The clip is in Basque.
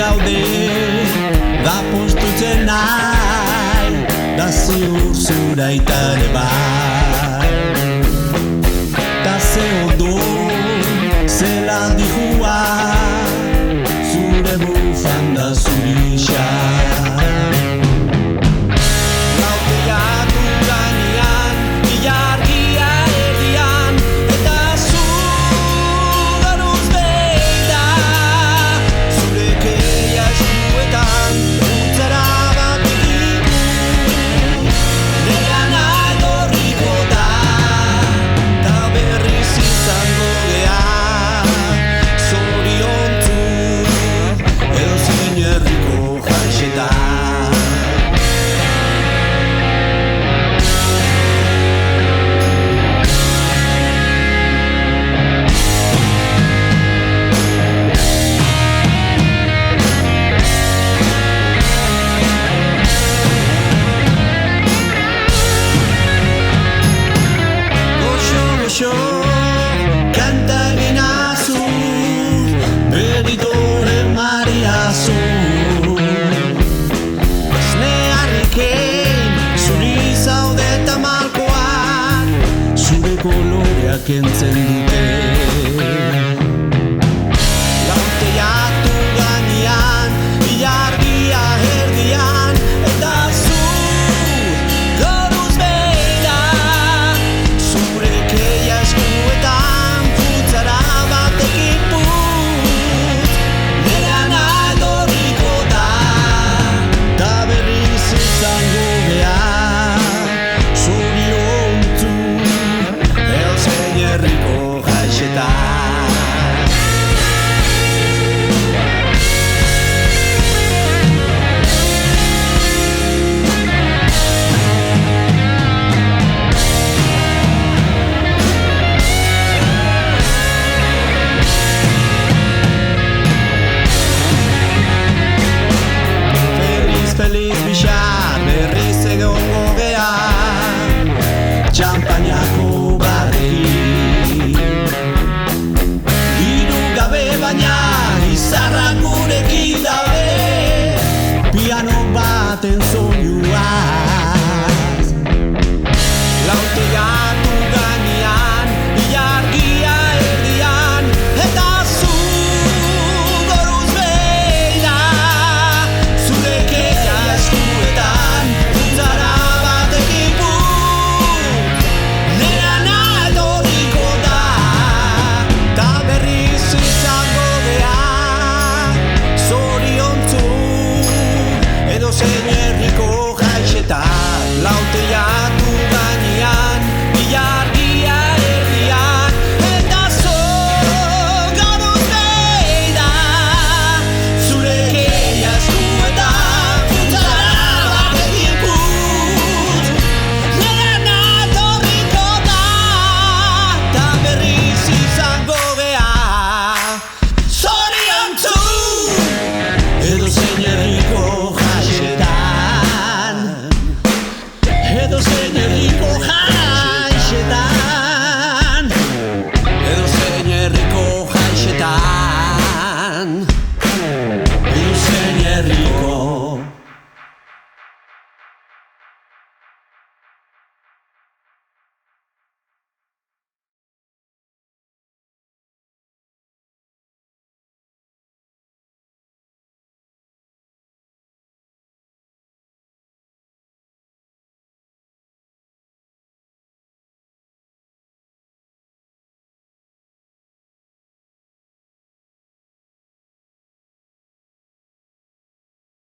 gaude, da postutzen nahi, da ziur zura itare bai. Da ze ondo, zela dihua, zure bufanda zurisa. Kanta ginazu, begitore mariazu. Esne harrikein, zuri zaude eta malkoak, zure koloreak entzen dute. Gauteiatu gainean, ilargia erdian, eta zu goruz beira, zure keia eskuetan futzara batekin putz. Nean adorriko da, ta berriz izango geha, zoriontzu, edozein herriko jaixetan. Feliz bixar berriz egongo gea, txampainako barrekin. Diru gabe baina izarrak gurekin daude, piano baten